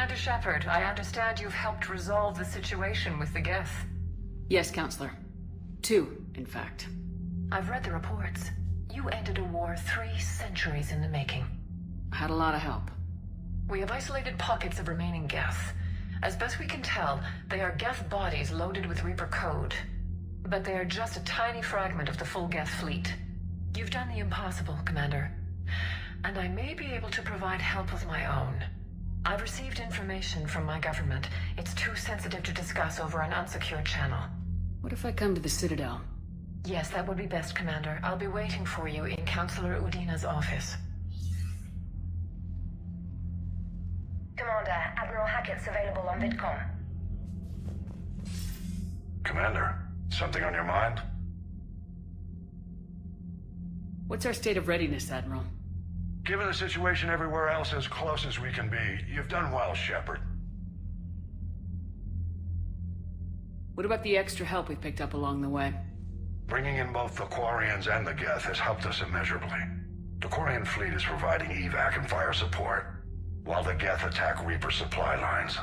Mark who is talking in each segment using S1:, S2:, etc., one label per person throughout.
S1: Commander Shepard, I understand you've helped resolve the situation with the Geth.
S2: Yes, Counselor. 2, in fact.
S1: I've read the reports. You ended a war 3 centuries in the making.
S2: I had a lot of help.
S1: We have isolated pockets of remaining Geth. As best we can tell, they are Geth bodies loaded with Reaper code. But they are just a tiny fragment of the full Geth fleet. You've done the impossible, Commander. And I may be able to provide help of my own. I've received information from my government. It's too sensitive to discuss over an unsecured channel.
S2: What if I come to the Citadel?
S1: Yes, that would be best, Commander. I'll be waiting for you in Counselor Udina's office.
S3: Commander, Admiral Hackett's available on VidCom.
S4: Commander, something on your mind?
S2: What's our state of readiness, Admiral?
S4: Given the situation everywhere else as close as we can be, you've done well, Shepard.
S2: What about the extra help we picked up along the way?
S4: Bringing in both the Quarians and the Geth has helped us immeasurably. The Quarian fleet is providing evac and fire support, while the Geth attack Reaper supply lines.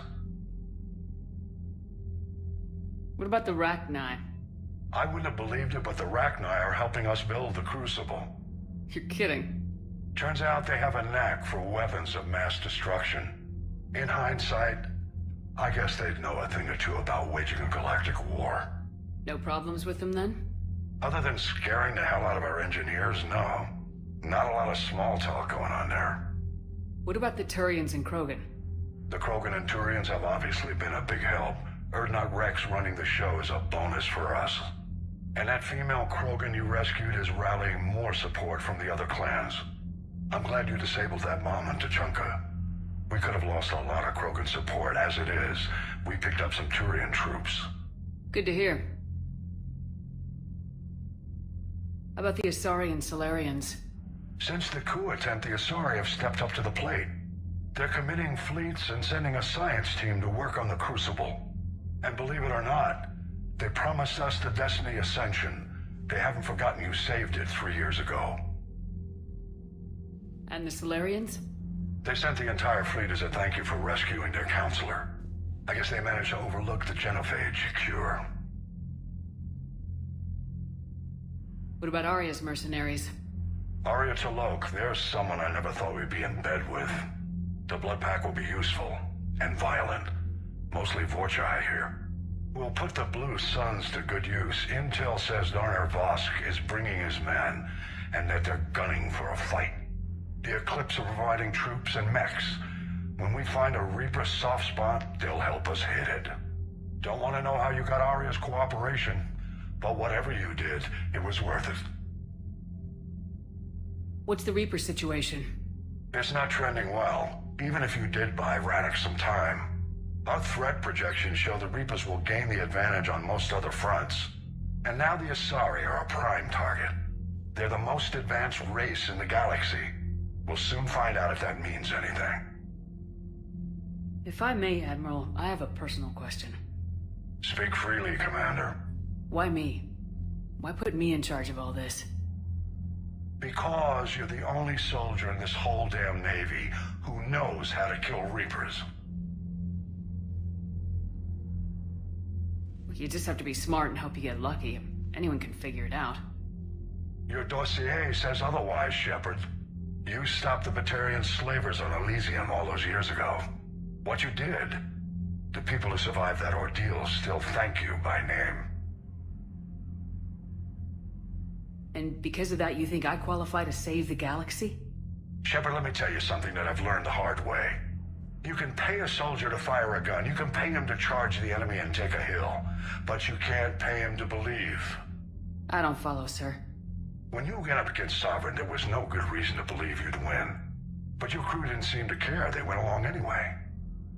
S2: What about the Rachni?
S4: I wouldn't have believed it, but the Rachni are helping us build the Crucible.
S2: You're kidding.
S4: Turns out they have a knack for weapons of mass destruction. In hindsight, I guess they'd know a thing or two about waging a galactic war.
S2: No problems with them, then?
S4: Other than scaring the hell out of our engineers, no. Not a lot of small talk going on there.
S2: What about the Turians and Krogan?
S4: The Krogan and Turians have obviously been a big help. Urdnot Rex running the show is a bonus for us. And that female Krogan you rescued is rallying more support from the other clans. I'm glad you disabled that bomb in Tuchanka. We could have lost a lot of Krogan support. As it is, we picked up some Turian troops.
S2: Good to hear. How about the Asari and Solarians?
S4: Since the coup attempt, the Asari have stepped up to the plate. They're committing fleets and sending a science team to work on the Crucible. And believe it or not, they promised us the Destiny Ascension. They haven't forgotten you saved it 3 years ago.
S2: And the Solarians?
S4: They sent the entire fleet as a thank you for rescuing their counselor. I guess they managed to overlook the genophage cure.
S2: What about Arya's mercenaries?
S4: Arya T'Loak, there's someone I never thought we'd be in bed with. The Blood Pack will be useful, and violent. Mostly Vorcha, I hear. We'll put the Blue Suns to good use. Intel says Darner Vosk is bringing his men, and that they're gunning for a fight. The Eclipse are providing troops and mechs. When we find a Reaper soft spot, they'll help us hit it. Don't want to know how you got Arya's cooperation, but whatever you did, it was worth it.
S2: What's the Reaper situation?
S4: It's not trending well, even if you did buy Rannoch some time. Our threat projections show the Reapers will gain the advantage on most other fronts. And now the Asari are a prime target. They're the most advanced race in the galaxy. We'll soon find out if that means anything.
S2: If I may, Admiral, I have a personal question.
S4: Speak freely, Commander.
S2: Why me? Why put me in charge of all this?
S4: Because you're the only soldier in this whole damn Navy who knows how to kill Reapers.
S2: You just have to be smart and hope you get lucky. Anyone can figure it out.
S4: Your dossier says otherwise, Shepard. You stopped the Batarian slavers on Elysium all those years ago. What you did, the people who survived that ordeal still thank you by name.
S2: And because of that, you think I qualify to save the galaxy?
S4: Shepard, let me tell you something that I've learned the hard way. You can pay a soldier to fire a gun, you can pay him to charge the enemy and take a hill, but you can't pay him to believe.
S2: I don't follow, sir.
S4: When you went up against Sovereign, there was no good reason to believe you'd win. But your crew didn't seem to care, they went along anyway.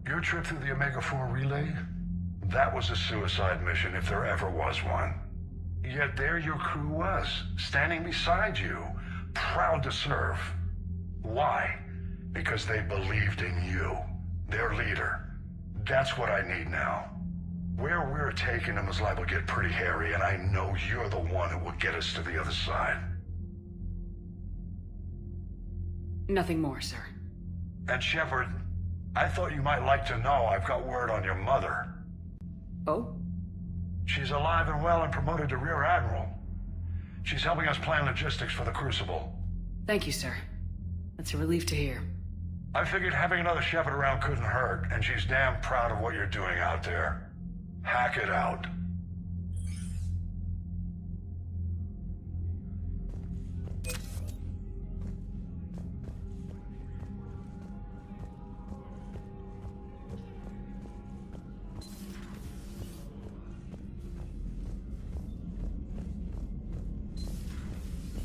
S4: Your trip through the Omega-4 relay? That was a suicide mission if there ever was one. Yet there your crew was, standing beside you, proud to serve. Why? Because they believed in you, their leader. That's what I need now. Where we're taking them is liable to get pretty hairy, and I know you're the one who will get us to the other side.
S2: Nothing more, sir.
S4: And Shepard, I thought you might like to know I've got word on your mother.
S2: Oh?
S4: She's alive and well and promoted to Rear Admiral. She's helping us plan logistics for the Crucible.
S2: Thank you, sir. That's a relief to hear.
S4: I figured having another Shepard around couldn't hurt, and she's damn proud of what you're doing out there. Hack it out.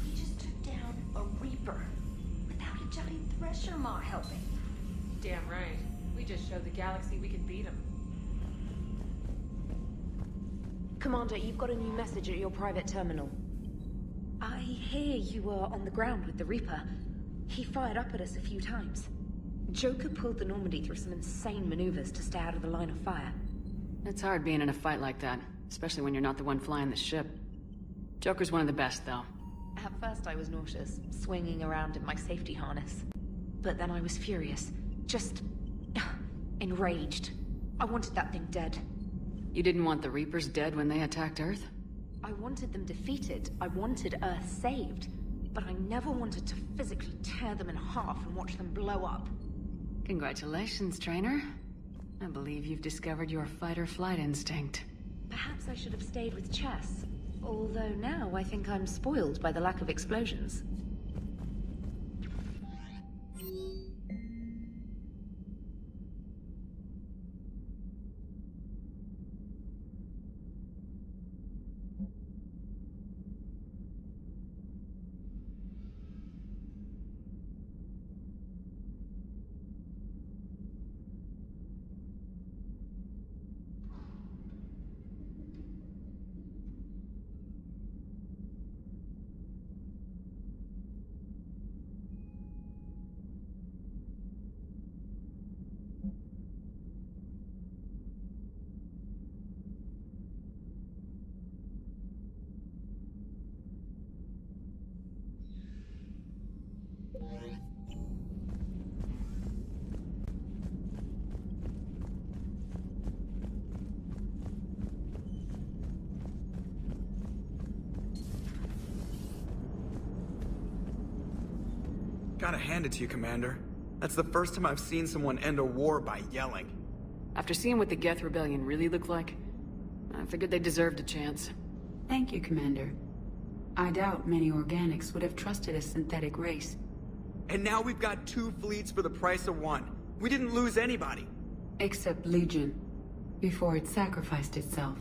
S5: We just took down a Reaper without a giant thresher maw helping.
S6: Damn right. We just showed the galaxy we can beat them.
S7: Commander, you've got a new message at your private terminal. I hear you were on the ground with the Reaper. He fired up at us a few times. Joker pulled the Normandy through some insane maneuvers to stay out of the line of fire.
S2: It's hard being in a fight like that, especially when you're not the one flying the ship. Joker's one of the best, though.
S7: At first I was nauseous, swinging around in my safety harness. But then I was furious. Just... enraged. I wanted that thing dead.
S2: You didn't want the Reapers dead when they attacked Earth?
S7: I wanted them defeated. I wanted Earth saved. But I never wanted to physically tear them in half and watch them blow up.
S2: Congratulations, trainer. I believe you've discovered your fight-or-flight instinct.
S7: Perhaps I should have stayed with chess. Although now I think I'm spoiled by the lack of explosions.
S8: Gotta hand it to you, Commander. That's the first time I've seen someone end a war by yelling.
S2: After seeing what the Geth Rebellion really looked like, I figured they deserved a chance.
S9: Thank you, Commander. I doubt many organics would have trusted a synthetic race.
S8: And now we've got 2 fleets for the price of 1. We didn't lose anybody.
S9: Except Legion, before it sacrificed itself.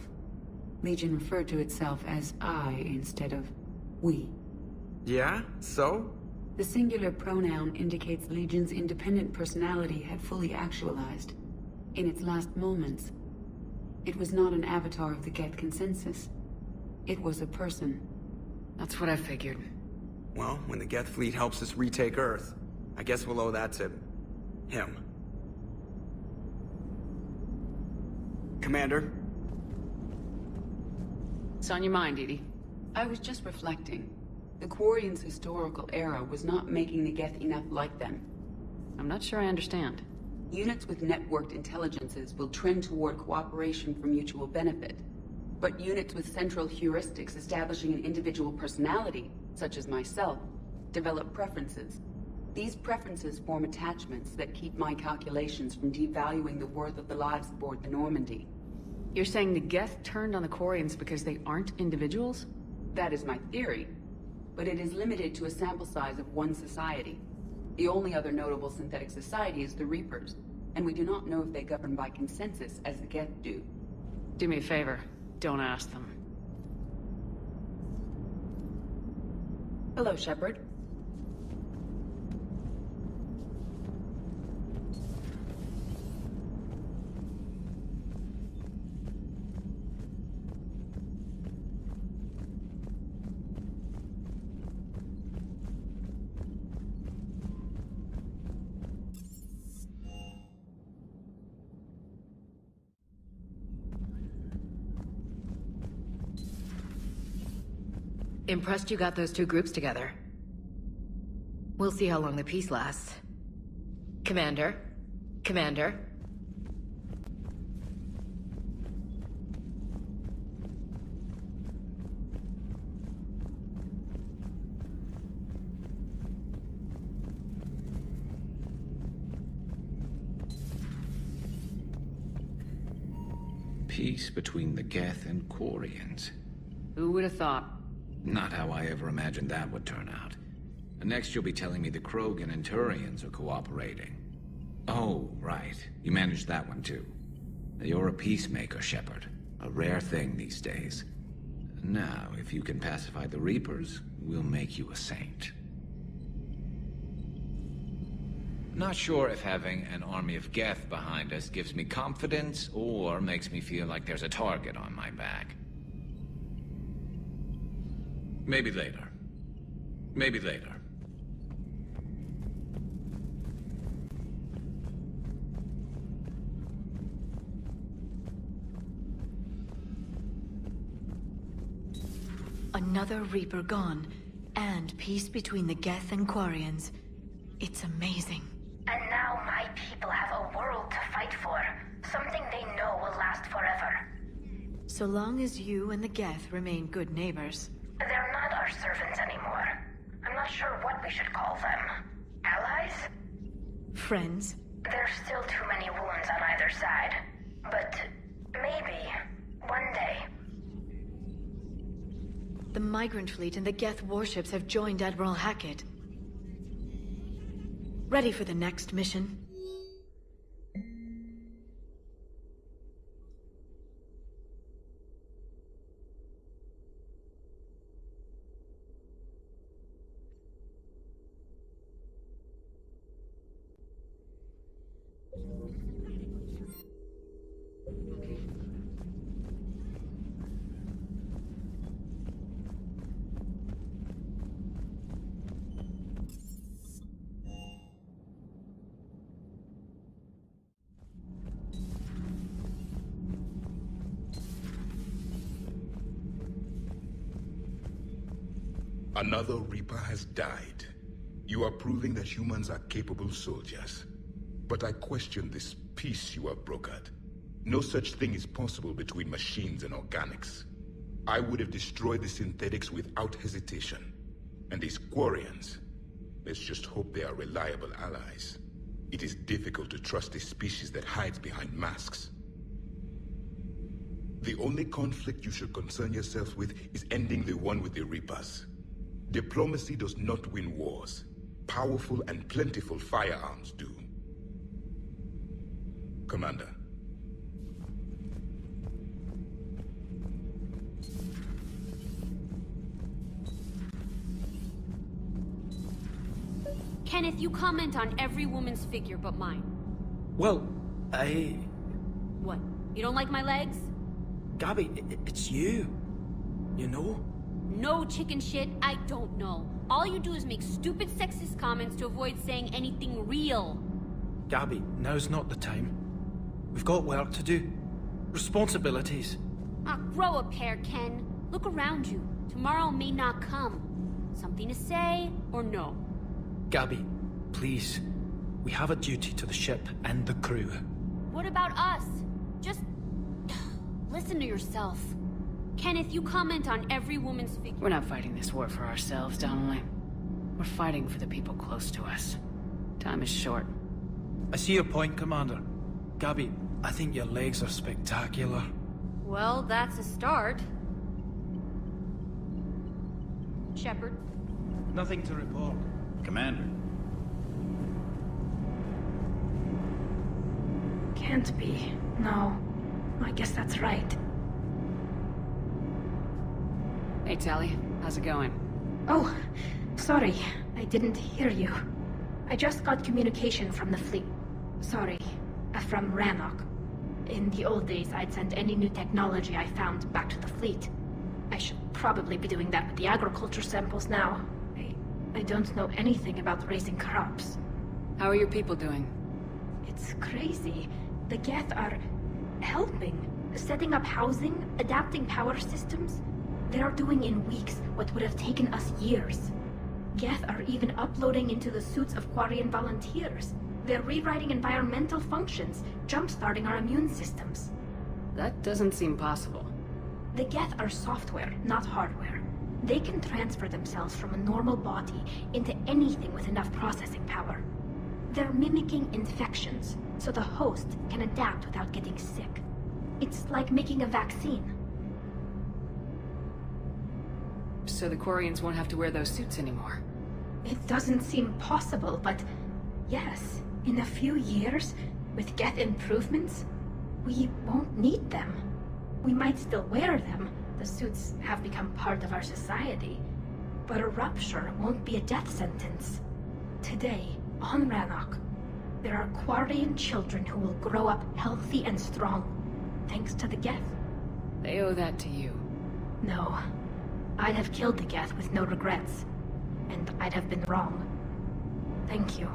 S9: Legion referred to itself as I instead of we.
S8: Yeah? So?
S9: The singular pronoun indicates Legion's independent personality had fully actualized. In its last moments, it was not an avatar of the Geth consensus. It was a person.
S2: That's what I figured.
S8: Well, when the Geth fleet helps us retake Earth, I guess we'll owe that to... him. Commander?
S2: It's on your mind, Edie.
S9: I was just reflecting. The Quarian's historical era was not making the Geth enough like them.
S2: I'm not sure I understand.
S9: Units with networked intelligences will trend toward cooperation for mutual benefit. But units with central heuristics establishing an individual personality, such as myself, develop preferences. These preferences form attachments that keep my calculations from devaluing the worth of the lives aboard the Normandy.
S2: You're saying the Geth turned on the Quarians because they aren't individuals?
S9: That is my theory, but it is limited to a sample size of one society. The only other notable synthetic society is the Reapers, and we do not know if they govern by consensus as the Geth do.
S2: Do me a favor, don't ask them.
S9: Hello, Shepard.
S10: Impressed you got those 2 groups together. We'll see how long the peace lasts. Commander, Commander?
S11: Peace between the Geth and Quarians.
S2: Who would have thought?
S11: Not how I ever imagined that would turn out. And next you'll be telling me the Krogan and Turians are cooperating. Oh, right. You managed that one too. You're a peacemaker, Shepard. A rare thing these days. Now, if you can pacify the Reapers, we'll make you a saint. Not sure if having an army of Geth behind us gives me confidence or makes me feel like there's a target on my back. Maybe later. Maybe later.
S12: Another Reaper gone, and peace between the Geth and Quarians. It's amazing.
S3: And now my people have a world to fight for. Something they know will last forever.
S12: So long as you and the Geth remain good neighbors.
S3: They're not our servants anymore. I'm not sure what we should call them. Allies?
S12: Friends?
S3: There's still too many wounds on either side. But maybe, one day.
S12: The Migrant Fleet and the Geth warships have joined Admiral Hackett. Ready for the next mission?
S13: Another Reaper has died. You are proving that humans are capable soldiers. But I question this peace you have brokered. No such thing is possible between machines and organics. I would have destroyed the synthetics without hesitation. And these Quarians, let's just hope they are reliable allies. It is difficult to trust a species that hides behind masks. The only conflict you should concern yourself with is ending the one with the Reapers. Diplomacy does not win wars. Powerful and plentiful firearms do. Commander.
S14: Kenneth, you comment on every woman's figure but mine.
S15: Well,
S14: What? You don't like my legs?
S15: Gabby, it's you. You know?
S14: No chicken shit, I don't know. All you do is make stupid sexist comments to avoid saying anything real.
S15: Gabby, now's not the time. We've got work to do. Responsibilities.
S14: Ah, grow a pair, Ken. Look around you. Tomorrow may not come. Something to say, or no?
S15: Gabby, please. We have a duty to the ship and the crew.
S14: What about us? Just... listen to yourself. Kenneth, you comment on every woman's figure.
S2: We're not fighting this war for ourselves, Donnelly. We're fighting for the people close to us. Time is short.
S15: I see your point, Commander. Gabby, I think your legs are spectacular.
S14: Well, that's a start. Shepard?
S15: Nothing to report.
S16: Commander.
S7: Can't be. No. I guess that's right.
S2: Hey, Tally. How's it going?
S7: Oh, sorry. I didn't hear you. I just got communication from the fleet. Sorry. From Rannoch. In the old days, I'd send any new technology I found back to the fleet. I should probably be doing that with the agriculture samples now. I don't know anything about raising crops.
S2: How are your people doing?
S7: It's crazy. The Geth are helping. Setting up housing, adapting power systems. They are doing in weeks what would have taken us years. Geth are even uploading into the suits of Quarian volunteers.
S3: They're rewriting environmental functions, jump-starting our immune systems.
S2: That doesn't seem possible.
S3: The Geth are software, not hardware. They can transfer themselves from a normal body into anything with enough processing power. They're mimicking infections, so the host can adapt without getting sick. It's like making a vaccine.
S2: So the Quarians won't have to wear those suits anymore.
S3: It doesn't seem possible, but yes, in a few years, with Geth improvements, we won't need them. We might still wear them. The suits have become part of our society. But a rupture won't be a death sentence. Today, on Rannoch, there are Quarian children who will grow up healthy and strong, thanks to the Geth.
S2: They owe that to you.
S3: No. I'd have killed the Geth with no regrets. And I'd have been wrong. Thank you.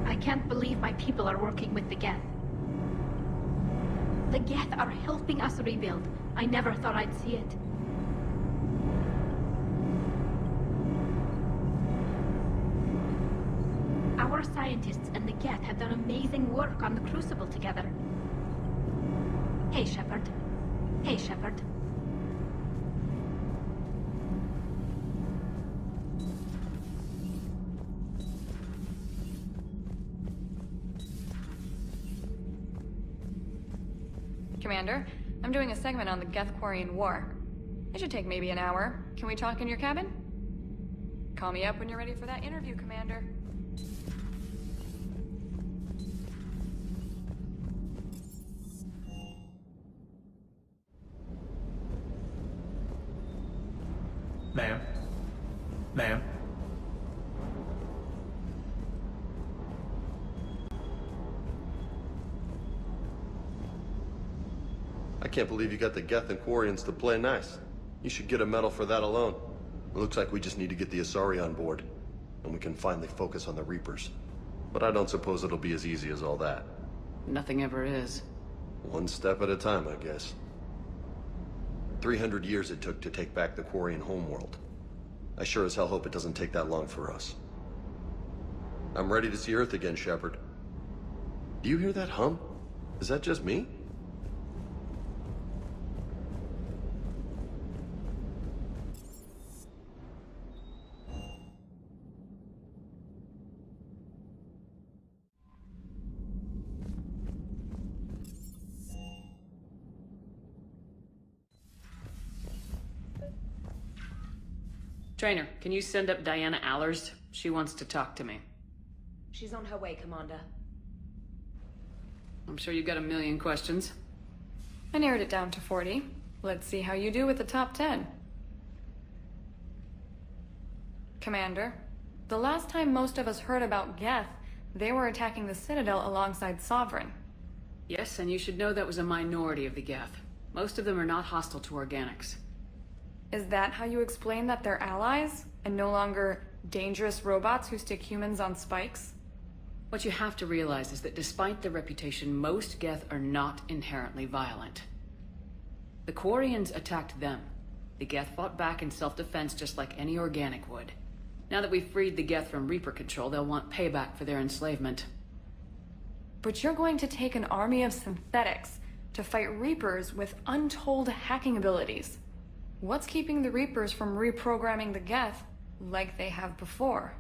S3: I can't believe my people are working with the Geth. The Geth are helping us rebuild. I never thought I'd see it. Our scientists and the Geth have done amazing work on the Crucible together. Hey, Shepard. Hey, Shepard.
S16: Commander, I'm doing a segment on the Geth-Quarian War. It should take maybe an hour. Can we talk in your cabin? Call me up when you're ready for that interview, Commander.
S15: Ma'am? Ma'am?
S17: I can't believe you got the Geth and Quarians to play nice. You should get a medal for that alone. It looks like we just need to get the Asari on board, and we can finally focus on the Reapers. But I don't suppose it'll be as easy as all that.
S2: Nothing ever is.
S17: One step at a time, I guess. 300 years it took to take back the Quarian homeworld. I sure as hell hope it doesn't take that long for us. I'm ready to see Earth again, Shepard. Do you hear that hum? Is that just me?
S2: Trainer, can you send up Diana Allers? She wants to talk to me.
S7: She's on her way, Commander.
S2: I'm sure you've got a million questions.
S16: I narrowed it down to 40. Let's see how you do with the top 10. Commander, the last time most of us heard about Geth, they were attacking the Citadel alongside Sovereign.
S2: Yes, and you should know that was a minority of the Geth. Most of them are not hostile to organics.
S16: Is that how you explain that they're allies, and no longer dangerous robots who stick humans on spikes?
S2: What you have to realize is that despite their reputation, most Geth are not inherently violent. The Quarians attacked them. The Geth fought back in self-defense just like any organic would. Now that we've freed the Geth from Reaper control, they'll want payback for their enslavement.
S16: But you're going to take an army of synthetics to fight Reapers with untold hacking abilities. What's keeping the Reapers from reprogramming the Geth like they have before?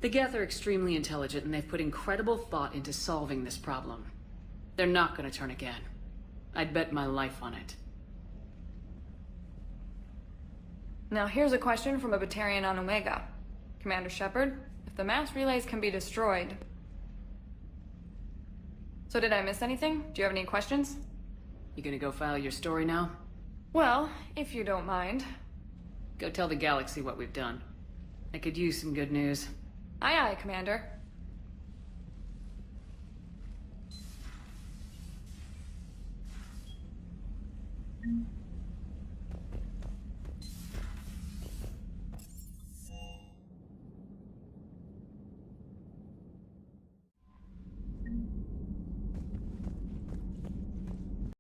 S2: The Geth are extremely intelligent, and they've put incredible thought into solving this problem. They're not going to turn again. I'd bet my life on it.
S16: Now here's a question from a Batarian on Omega. Commander Shepard, if the mass relays can be destroyed... So did I miss anything? Do you have any questions?
S2: You gonna go file your story now?
S16: Well, if you don't mind.
S2: Go tell the galaxy what we've done. I could use some good news.
S16: Aye aye, Commander.